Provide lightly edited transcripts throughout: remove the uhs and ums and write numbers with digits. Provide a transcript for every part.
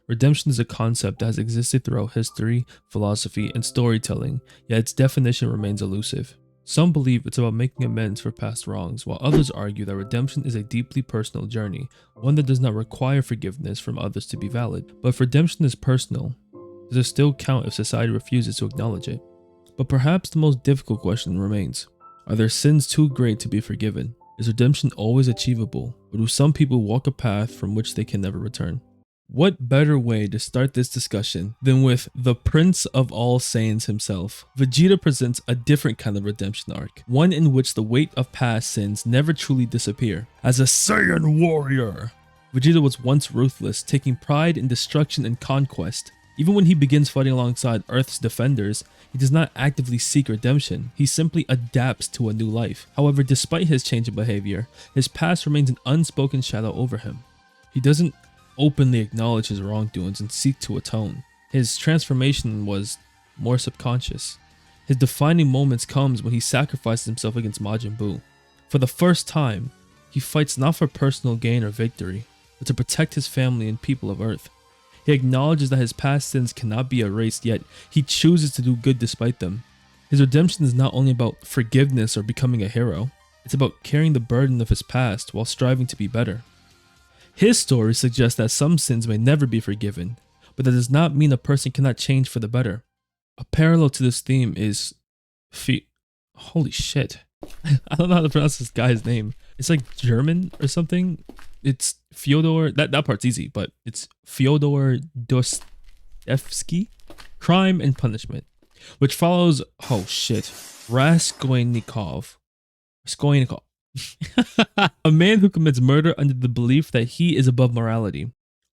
Redemption is a concept that has existed throughout history, philosophy, and storytelling, yet its definition remains elusive. Some believe it's about making amends for past wrongs, while others argue that redemption is a deeply personal journey, one that does not require forgiveness from others to be valid. But if redemption is personal, does it still count if society refuses to acknowledge it? But perhaps the most difficult question remains. Are their sins too great to be forgiven? Is redemption always achievable, or do some people walk a path from which they can never return? What better way to start this discussion than with the Prince of all Saiyans himself? Vegeta presents a different kind of redemption arc, one in which the weight of past sins never truly disappear. As a Saiyan warrior, Vegeta was once ruthless, taking pride in destruction and conquest. Even when he begins fighting alongside Earth's defenders, he does not actively seek redemption, he simply adapts to a new life. However, despite his change in behavior, his past remains an unspoken shadow over him. He doesn't openly acknowledge his wrongdoings and seek to atone. His transformation was more subconscious. His defining moments comes when he sacrifices himself against Majin Buu. For the first time, he fights not for personal gain or victory, but to protect his family and people of Earth. He acknowledges that his past sins cannot be erased, yet he chooses to do good despite them. His redemption is not only about forgiveness or becoming a hero, it's about carrying the burden of his past while striving to be better. His story suggests that some sins may never be forgiven, but that does not mean a person cannot change for the better. A parallel to this theme is holy shit. I don't know how to pronounce this guy's name. It's like German or something. It's Fyodor, that part's easy, but it's Fyodor Dostoevsky, Crime and Punishment, which follows, oh shit, Raskolnikov, a man who commits murder under the belief that he is above morality.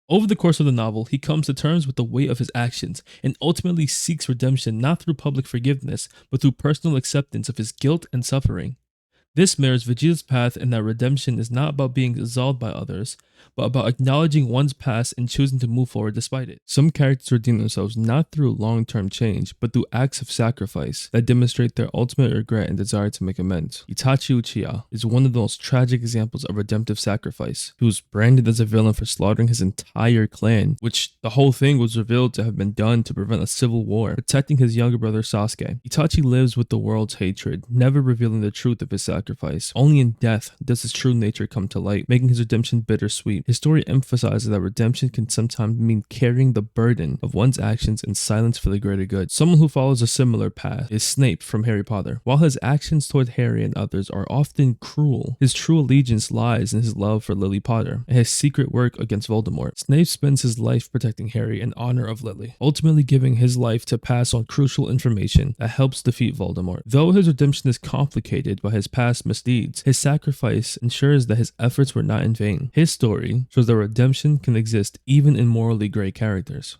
Over the course of the novel, he comes to terms with the weight of his actions and ultimately seeks redemption not through public forgiveness, but through personal acceptance of his guilt and suffering. This mirrors Vegeta's path in that redemption is not about being absolved by others, but about acknowledging one's past and choosing to move forward despite it. Some characters redeem themselves not through long-term change, but through acts of sacrifice that demonstrate their ultimate regret and desire to make amends. Itachi Uchiha is one of the most tragic examples of redemptive sacrifice. He was branded as a villain for slaughtering his entire clan, which the whole thing was revealed to have been done to prevent a civil war, protecting his younger brother Sasuke. Itachi lives with the world's hatred, never revealing the truth of his sacrifice. Only in death does his true nature come to light, making his redemption bittersweet. His story emphasizes that redemption can sometimes mean carrying the burden of one's actions in silence for the greater good. Someone who follows a similar path is Snape from Harry Potter. While his actions toward Harry and others are often cruel, his true allegiance lies in his love for Lily Potter and his secret work against Voldemort. Snape spends his life protecting Harry in honor of Lily, ultimately giving his life to pass on crucial information that helps defeat Voldemort. Though his redemption is complicated by his past misdeeds, his sacrifice ensures that his efforts were not in vain. His story shows that redemption can exist even in morally gray characters.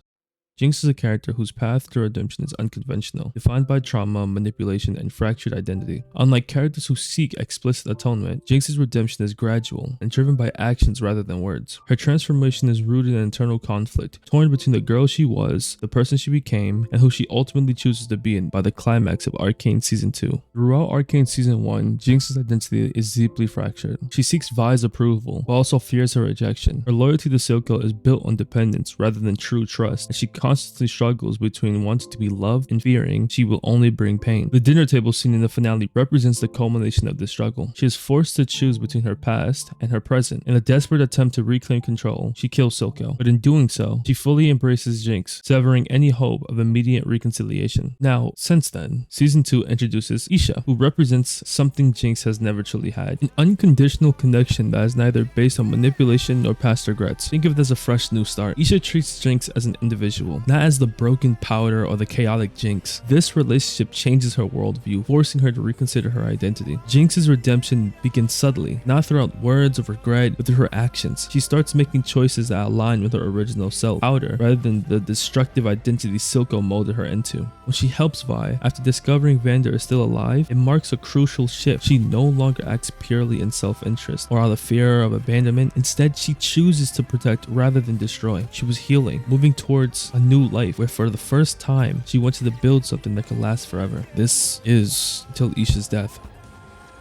Jinx is a character whose path to redemption is unconventional, defined by trauma, manipulation, and fractured identity. Unlike characters who seek explicit atonement, Jinx's redemption is gradual and driven by actions rather than words. Her transformation is rooted in internal conflict, torn between the girl she was, the person she became, and who she ultimately chooses to be by the climax of Arcane Season 2. Throughout Arcane Season 1, Jinx's identity is deeply fractured. She seeks Vi's approval, but also fears her rejection. Her loyalty to Silco is built on dependence rather than true trust, and she constantly struggles between wanting to be loved and fearing she will only bring pain. The dinner table scene in the finale represents the culmination of this struggle. She is forced to choose between her past and her present. In a desperate attempt to reclaim control, she kills Silco, but in doing so, she fully embraces Jinx, severing any hope of immediate reconciliation. Now, since then, Season 2 introduces Isha, who represents something Jinx has never truly had, an unconditional connection that is neither based on manipulation nor past regrets. Think of it as a fresh new start. Isha treats Jinx as an individual, not as the broken powder or the chaotic Jinx. This relationship changes her worldview, forcing her to reconsider her identity. Jinx's redemption begins subtly, not through words of regret, but through her actions. She starts making choices that align with her original self, Powder, rather than the destructive identity Silco molded her into. When she helps Vi, after discovering Vander is still alive, it marks a crucial shift. She no longer acts purely in self-interest or out of fear of abandonment. Instead, she chooses to protect rather than destroy. She was healing, moving towards a new life where for the first time she wanted to build something that could last forever. This is until Isha's death.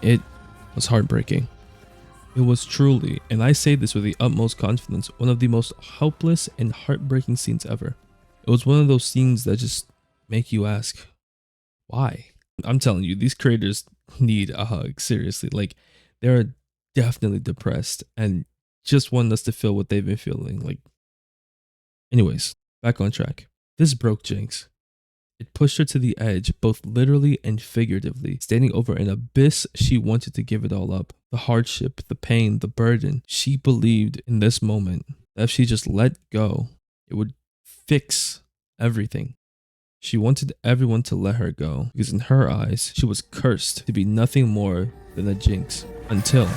It was heartbreaking. It was truly, and I say this with the utmost confidence, one of the most helpless and heartbreaking scenes ever. It was one of those scenes that just make you ask, why? I'm telling you, these creators need a hug, seriously. Like, they're definitely depressed and just want us to feel what they've been feeling. Like, anyways, back on track. This broke Jinx. It pushed her to the edge, both literally and figuratively, standing over an abyss she wanted to give it all up. The hardship, the pain, the burden. She believed in this moment that if she just let go, it would fix everything. She wanted everyone to let her go because in her eyes, she was cursed to be nothing more than a Jinx until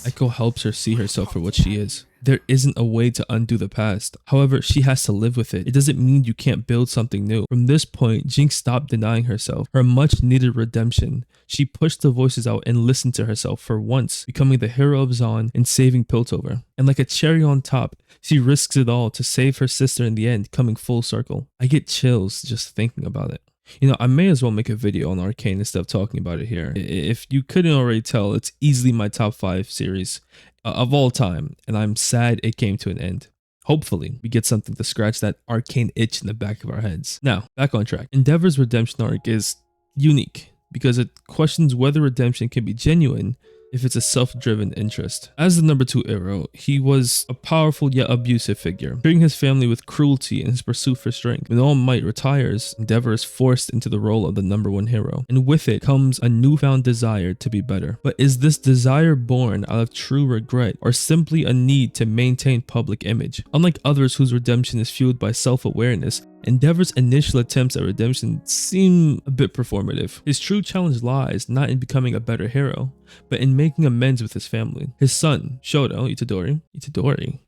Echo helps her see herself for what she is. There isn't a way to undo the past. However, she has to live with it. It doesn't mean you can't build something new. From this point, Jinx stopped denying herself her much needed redemption. She pushed the voices out and listened to herself for once, becoming the hero of Zaun and saving Piltover. And like a cherry on top, she risks it all to save her sister in the end, coming full circle. I get chills just thinking about it. You know, I may as well make a video on Arcane instead of talking about it here. If you couldn't already tell, it's easily my top 5 series of all time, and I'm sad it came to an end. Hopefully, we get something to scratch that Arcane itch in the back of our heads. Now, back on track. Endeavor's redemption arc is unique because it questions whether redemption can be genuine if it's a self-driven interest. As the number 2 hero, he was a powerful yet abusive figure, treating his family with cruelty in his pursuit for strength. When All Might retires, Endeavor is forced into the role of the number 1 hero, and with it comes a newfound desire to be better. But is this desire born out of true regret or simply a need to maintain public image? Unlike others whose redemption is fueled by self-awareness, Endeavor's initial attempts at redemption seem a bit performative. His true challenge lies not in becoming a better hero, but in making amends with his family. His son, Shoto Itadori, Todoroki,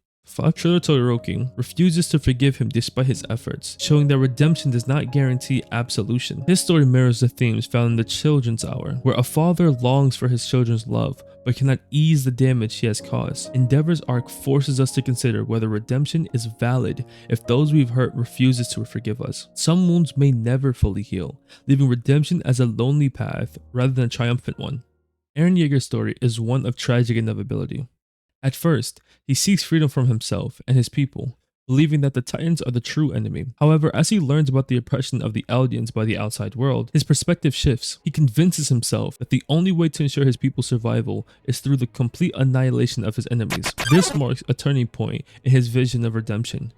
refuses to forgive him despite his efforts, showing that redemption does not guarantee absolution. This story mirrors the themes found in the Children's Hour, where a father longs for his children's love, but cannot ease the damage he has caused. Endeavor's arc forces us to consider whether redemption is valid if those we've hurt refuses to forgive us. Some wounds may never fully heal, leaving redemption as a lonely path rather than a triumphant one. Eren Yeager's story is one of tragic inevitability. At first, he seeks freedom from himself and his people, believing that the Titans are the true enemy. However, as he learns about the oppression of the Eldians by the outside world, his perspective shifts. He convinces himself that the only way to ensure his people's survival is through the complete annihilation of his enemies. This marks a turning point in his vision of redemption.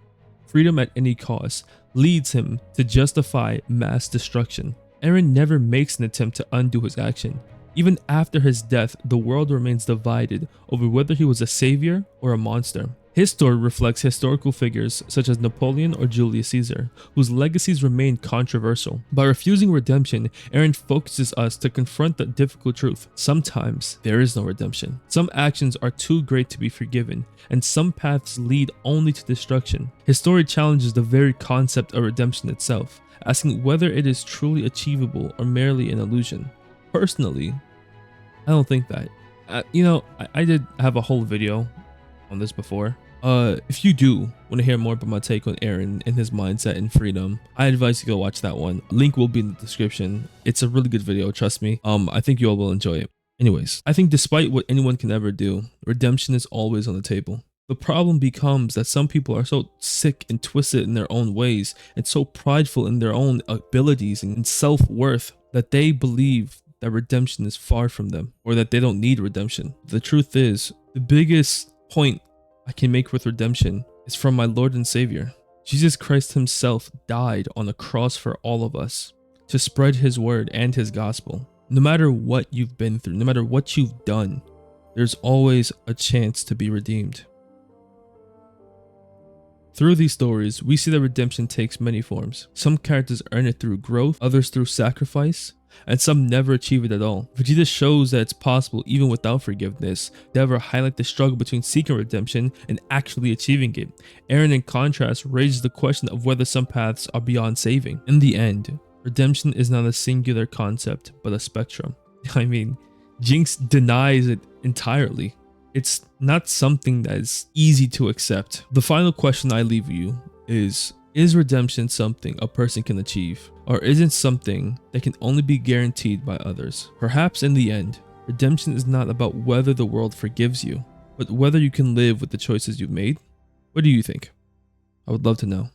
Freedom at any cost leads him to justify mass destruction. Eren never makes an attempt to undo his action. Even after his death, the world remains divided over whether he was a savior or a monster. His story reflects historical figures such as Napoleon or Julius Caesar, whose legacies remain controversial. By refusing redemption, Eren focuses us to confront the difficult truth. Sometimes there is no redemption. Some actions are too great to be forgiven, and some paths lead only to destruction. His story challenges the very concept of redemption itself, asking whether it is truly achievable or merely an illusion. Personally, I don't think that. I did have a whole video on this before. If you do want to hear more about my take on Eren and his mindset and freedom, I advise you go watch that one. Link will be in the description. It's a really good video, trust me. I think you all will enjoy it. Anyways, I think despite what anyone can ever do, redemption is always on the table. The problem becomes that some people are so sick and twisted in their own ways and so prideful in their own abilities and self-worth that they believe that redemption is far from them or that they don't need redemption. The truth is, the biggest point I can make with redemption is from my Lord and Savior. Jesus Christ himself died on a cross for all of us to spread his word and his gospel. No matter what you've been through, no matter what you've done, there's always a chance to be redeemed. Through these stories, we see that redemption takes many forms. Some characters earn it through growth, others through sacrifice, and some never achieve it at all. Vegeta shows that it's possible even without forgiveness. Endeavor highlight the struggle between seeking redemption and actually achieving it. Eren, in contrast, raises the question of whether some paths are beyond saving. In the end, redemption is not a singular concept, but a spectrum. I mean, Jinx denies it entirely. It's not something that is easy to accept. The final question I leave you is Is redemption something a person can achieve, or is it something that can only be guaranteed by others? Perhaps in the end, redemption is not about whether the world forgives you, but whether you can live with the choices you've made. What do you think? I would love to know.